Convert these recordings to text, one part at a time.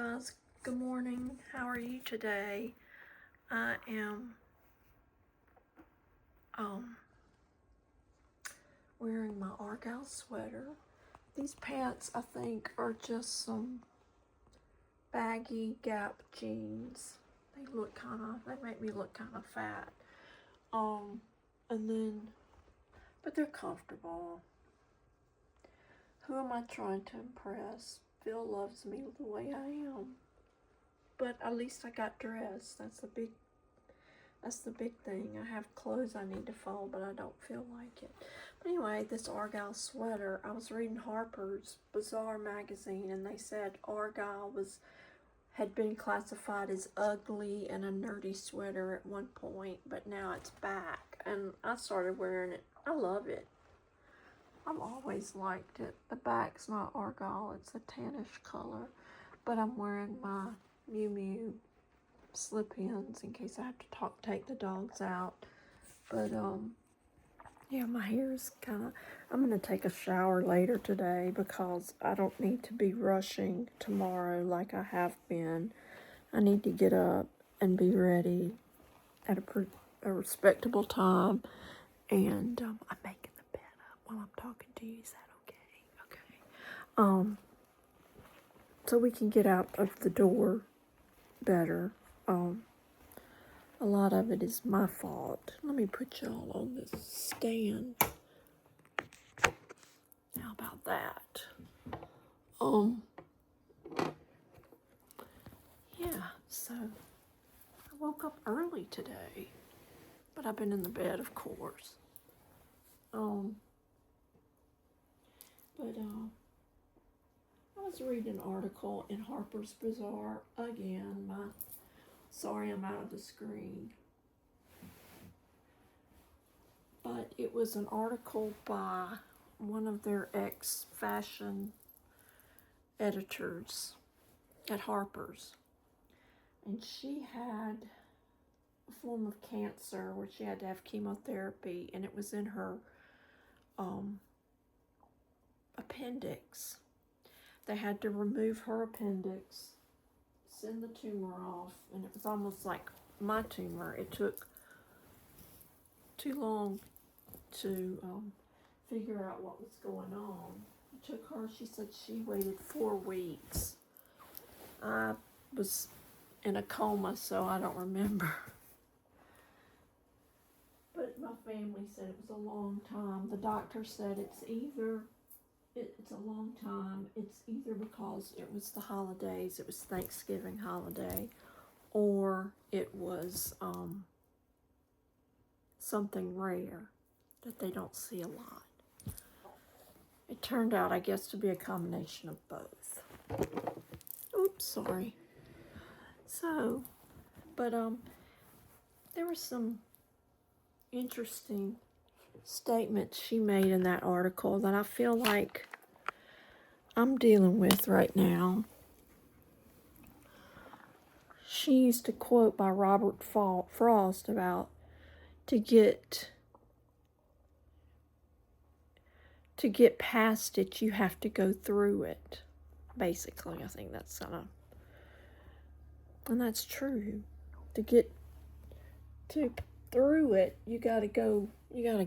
guys, good morning. How are you today? I am wearing my Argyle sweater. These pants I think are just some baggy Gap jeans. They make me look kind of fat. But they're comfortable. Who am I trying to impress? Phil loves me the way I am. But at least I got dressed. That's the big thing. I have clothes I need to fold, but I don't feel like it. But anyway, this Argyle sweater, I was reading Harper's Bazaar magazine, and they said Argyle had been classified as ugly and a nerdy sweater at one point, but now it's back. And I started wearing it. I love it. I've always liked it. The back's not Argyle, it's a tannish color. But I'm wearing my Miu Miu slip-ins in case I have to take the dogs out. But yeah, my hair is I'm gonna take a shower later today because I don't need to be rushing tomorrow like I have been. I need to get up and be ready at a respectable time. And I'm making the bed up while I'm talking to you. Is that okay? Okay. So we can get out of the door better. A lot of it is my fault. Let me put y'all on this stand. How about that? Yeah, so I woke up early today, but I've been in the bed, of course. I was reading an article in Harper's Bazaar again. Sorry, I'm out of the screen. But it was an article by one of their ex-fashion editors at Harper's. And she had a form of cancer where she had to have chemotherapy, and it was in her appendix. They had to remove her appendix, send the tumor off, and it was almost like my tumor. It took too long to figure out what was going on. It took her, she said she waited 4 weeks. I was in a coma, so I don't remember. But my family said it was a long time. The doctor said it's a long time. It's either because it was the holidays, it was Thanksgiving holiday, or it was something rare that they don't see a lot. It turned out, I guess, to be a combination of both. Oops, sorry. So, but there were some interesting statements she made in that article that I feel like I'm dealing with right now. She used a quote by Robert Frost about to get past it, you have to go through it. Basically, I think that's and that's true. To get through it, you gotta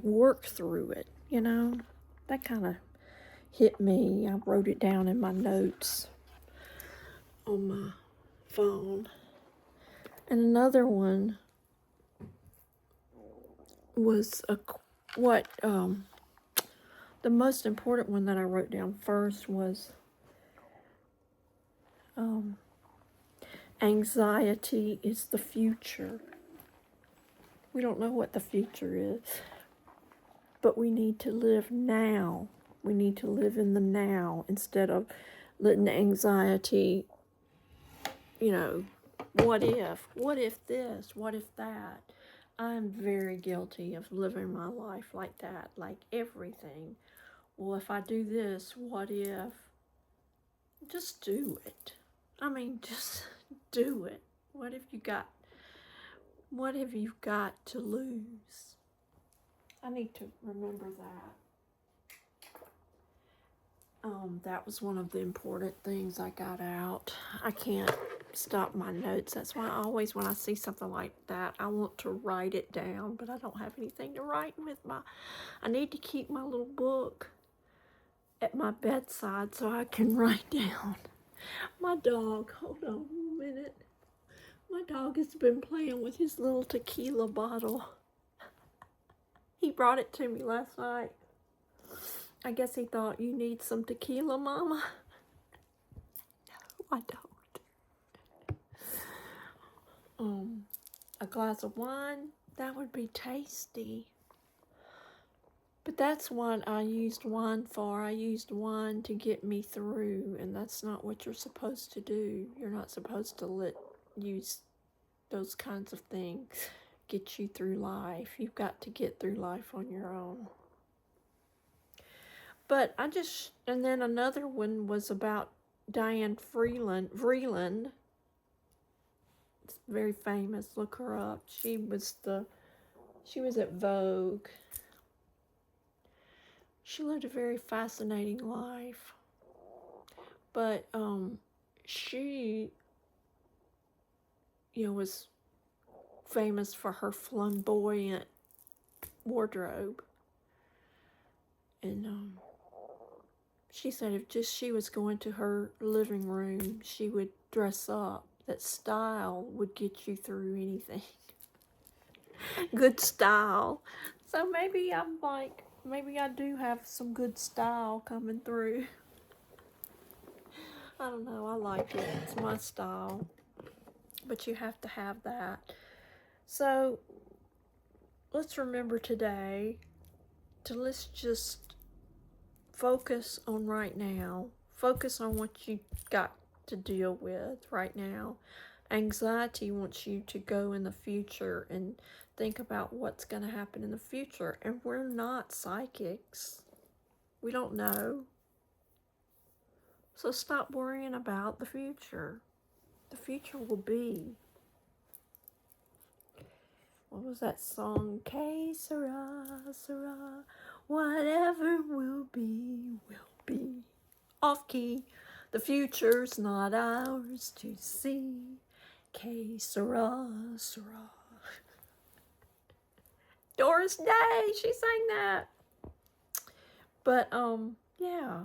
work through it, That kind of hit me. I wrote it down in my notes on my phone. And another one was the most important one that I wrote down first was anxiety is the future. We don't know what the future is, but we need to live now. We need to live in the now instead of letting anxiety, what if this, what if that. I'm very guilty of living my life like that, like everything. Well, if I do this, what if? Just do it. Just do it. What have you got to lose? I need to remember that. That was one of the important things I got out. I can't stop my notes. That's why I always, when I see something like that, I want to write it down, but I don't have anything to write with I need to keep my little book at my bedside so I can write down. My dog, hold on a minute. My dog has been playing with his little tequila bottle. He brought it to me last night. I guess he thought, you need some tequila, Mama? No, I don't. A glass of wine, that would be tasty. But that's what I used wine for. I used wine to get me through, and that's not what you're supposed to do. You're not supposed to use those kinds of things get you through life. You've got to get through life on your own. But and then another one was about Diane Vreeland. It's very famous. Look her up. She was at Vogue. She lived a very fascinating life. But she, was famous for her flamboyant wardrobe. And she said if she was going to her living room, she would dress up. That style would get you through anything. Good style. So maybe I do have some good style coming through. I don't know, I like it. It's my style. But you have to have that. So let's remember today let's just focus on right now. Focus on what you got to deal with right now. Anxiety wants you to go in the future and think about what's going to happen in the future. And we're not psychics. We don't know. So stop worrying about the future. The future will be. What was that song? Que sera, sera. Whatever will be, will be. Off key. The future's not ours to see. Que sera, sera. Doris Day, she sang that. But, yeah.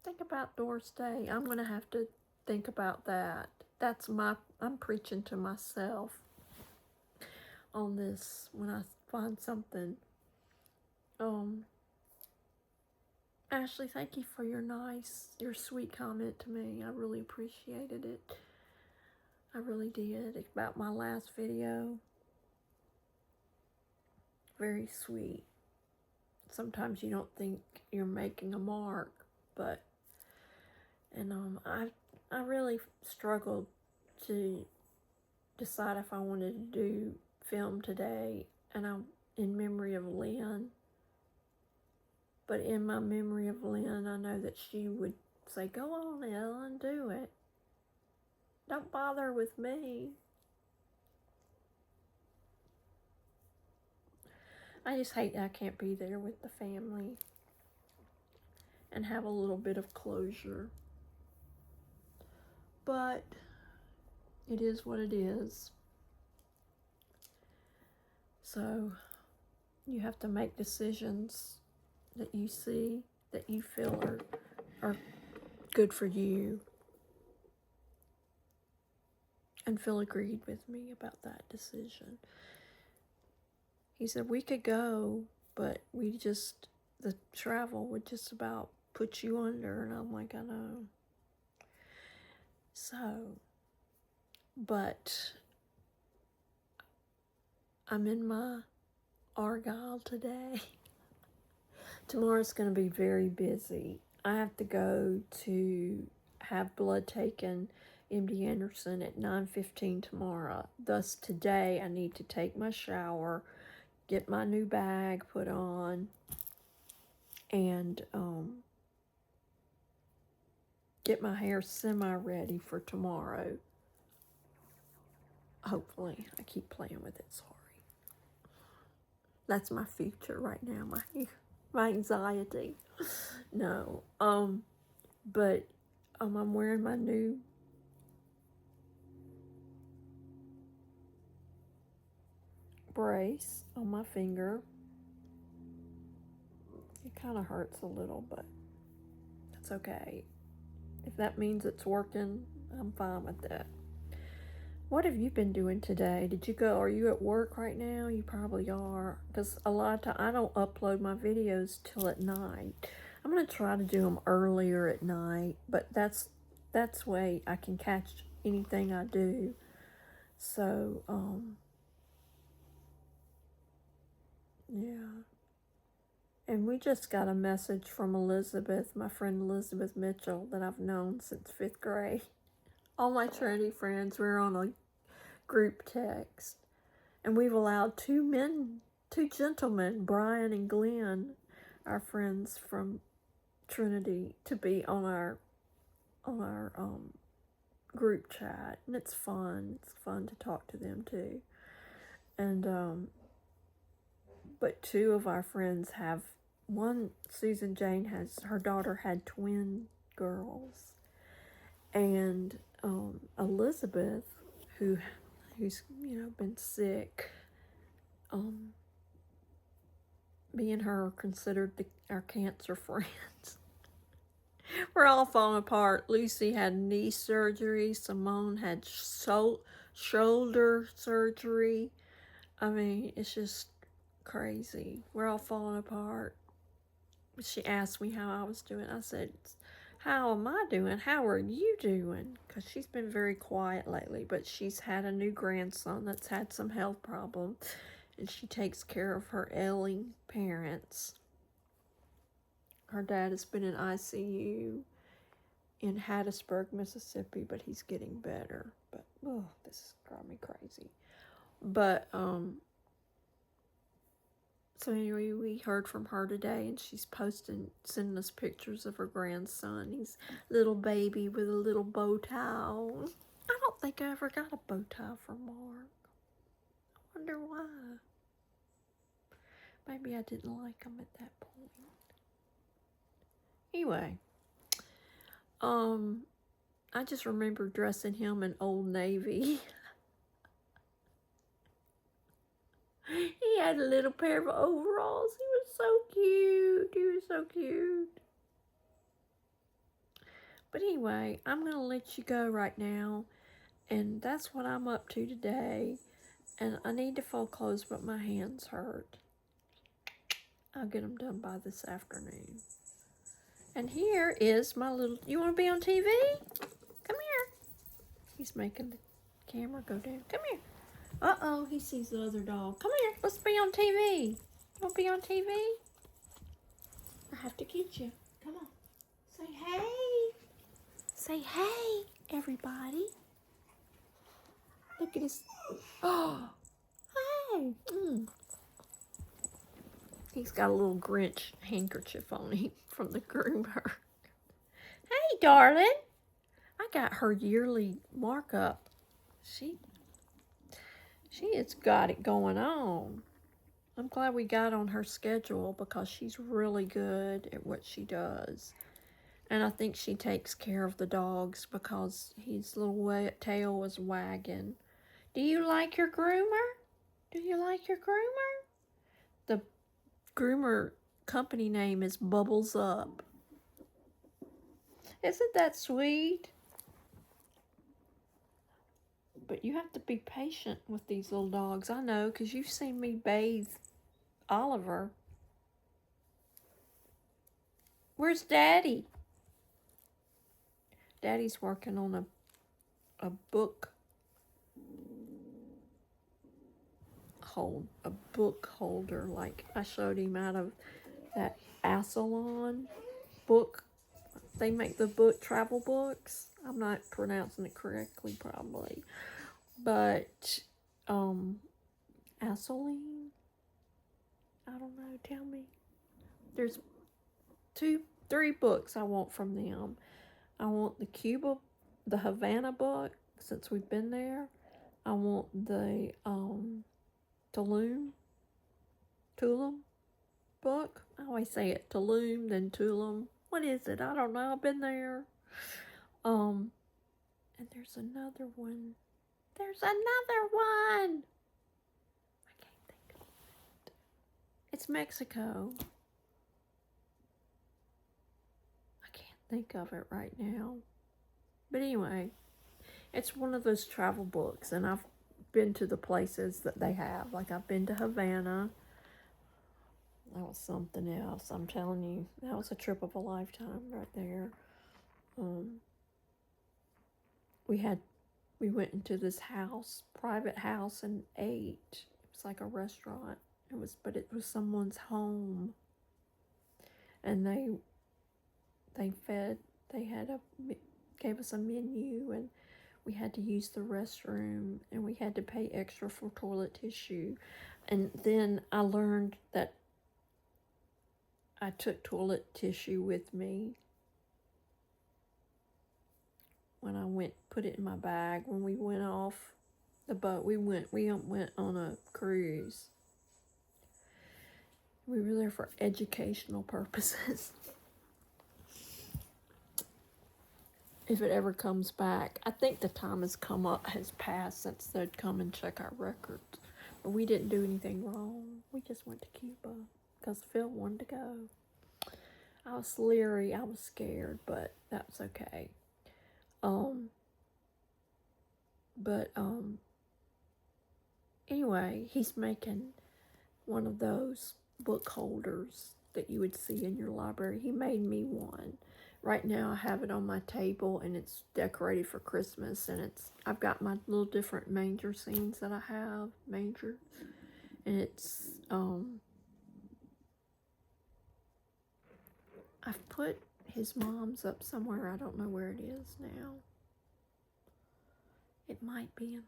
Think about Doris Day. I'm going to have to think about that. I'm preaching to myself on this when I find something. Ashley, thank you for your sweet comment to me. I really appreciated it. I really did. About my last video. Very sweet. Sometimes you don't think you're making a mark, but, and I really struggled to decide if I wanted to do film today, and I'm in memory of Lynn. But in my memory of Lynn, I know that she would say, go on, Ellen, do it. Don't bother with me. I just hate that I can't be there with the family and have a little bit of closure. But it is what it is. So you have to make decisions that you see, that you feel are good for you. And Phil agreed with me about that decision. He said we could go, but the travel would just about put you under. And I'm like, I know. So, but I'm in my Argyle today. Tomorrow's going to be very busy. I have to go to have blood taken, MD Anderson, at 9:15 tomorrow. Thus, today I need to take my shower, get my new bag put on, and get my hair semi-ready for tomorrow. Hopefully. I keep playing with it, sorry. That's my future right now, my hair. my anxiety. No. But I'm wearing my new brace on my finger. It kind of hurts a little, but that's okay. If that means it's working, I'm fine with that. What have you been doing today? Did you go? Are you at work right now? You probably are, because a lot of time I don't upload my videos till at night. I'm gonna try to do them earlier at night, but that's way I can catch anything I do. So yeah. And we just got a message from Elizabeth, my friend Elizabeth Mitchell, that I've known since 5th grade. All my Trinity friends, we're on a group text. And we've allowed two gentlemen, Brian and Glenn, our friends from Trinity, to be on our group chat. And it's fun. It's fun to talk to them too. And but two of our friends have one. Susan Jane has, her daughter had twin girls, and Elizabeth, who's been sick. Me and her are considered our cancer friends. We're all falling apart. Lucy had knee surgery. Simone had shoulder surgery. I mean, it's just crazy. We're all falling apart. She asked me how I was doing. I said, how am I doing? How are you doing? Because she's been very quiet lately, but she's had a new grandson that's had some health problems, and she takes care of her ailing parents. Her dad has been in ICU in Hattiesburg, Mississippi, but he's getting better. But, oh, this is driving me crazy. But, so anyway, we heard from her today, and she's sending us pictures of her grandson. He's a little baby with a little bow tie on. I don't think I ever got a bow tie from Mark. I wonder why. Maybe I didn't like him at that point. Anyway, I just remember dressing him in Old Navy. He had a little pair of overalls. He was so cute. He was so cute. But anyway, I'm going to let you go right now. And that's what I'm up to today. And I need to fold clothes, but my hands hurt. I'll get them done by this afternoon. And here is my little... You want to be on TV? Come here. He's making the camera go down. Come here. Uh-oh, he sees the other dog. Come here. Let's be on TV. You want to be on TV? I have to get you. Come on. Say hey. Say hey, everybody. Look at his... Oh, hey. He's got a little Grinch handkerchief on him from the groomer. Hey, darling. I got her yearly markup. She has got it going on. I'm glad we got on her schedule because she's really good at what she does. And I think she takes care of the dogs because his little tail was wagging. Do you like your groomer? Do you like your groomer? The groomer company name is Bubbles Up. Isn't that sweet? But you have to be patient with these little dogs. I know, because you've seen me bathe Oliver. Where's Daddy? Daddy's working on a book holder, like I showed him out of that Asalon book. They make the travel books. I'm not pronouncing it correctly, probably. But, Asalene? I don't know, tell me. There's 3 books I want from them. I want the Havana book, since we've been there. I want the, Tulum, book. I always say it Tulum, then Tulum. What is it? I don't know. I've been there. And there's another one. There's another one. I can't think of it. It's Mexico. I can't think of it right now. But anyway, it's one of those travel books, and I've been to the places that they have. Like, I've been to Havana. That was something else. I'm telling you, that was a trip of a lifetime right there. We went into this house, private house, and ate. It was like a restaurant. But it was someone's home, and they gave us a menu, and we had to use the restroom, and we had to pay extra for toilet tissue. And then I learned that I took toilet tissue with me when I put it in my bag when we went off the boat. We went on a cruise. We were there for educational purposes. If it ever comes back, I think the time has passed since they'd come and check our records. But we didn't do anything wrong. We just went to Cuba because Phil wanted to go. I was leery. I was scared, but that's okay. Anyway, he's making one of those book holders that you would see in your library. He made me one. Right now I have it on my table, and it's decorated for Christmas, and I've got my little different manger scenes that I have, manger, and it's I've put his mom's up somewhere. I don't know where it is now. It might be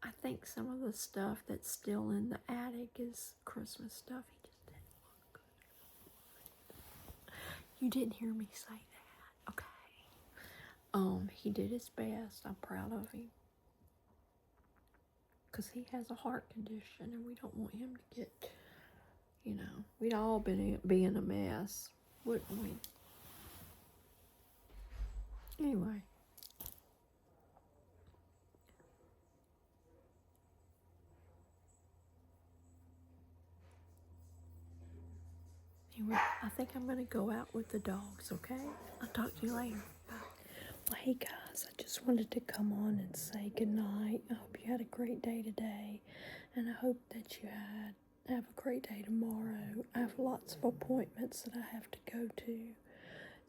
I think some of the stuff that's still in the attic is Christmas stuff. He just didn't look good. You didn't hear me say that. Okay. He did his best. I'm proud of him. Because he has a heart condition, and we don't want him to get, we'd all be in a mess, wouldn't we? Anyway. I think I'm going to go out with the dogs, okay? I'll talk to you later. Bye. Well, hey guys, I just wanted to come on and say goodnight. I hope you had a great day today, and I hope that you have a great day tomorrow. I have lots of appointments that I have to go to,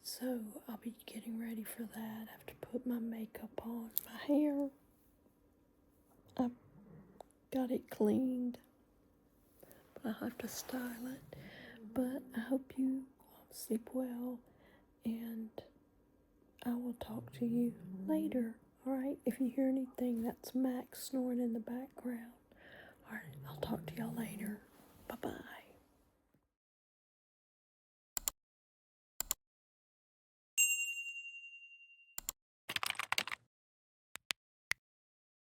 so I'll be getting ready for that. I have to put my makeup on. My hair, I've got it cleaned, but I'll have to style it. But I hope you sleep well, and I will talk to you later, alright? If you hear anything, that's Max snoring in the background.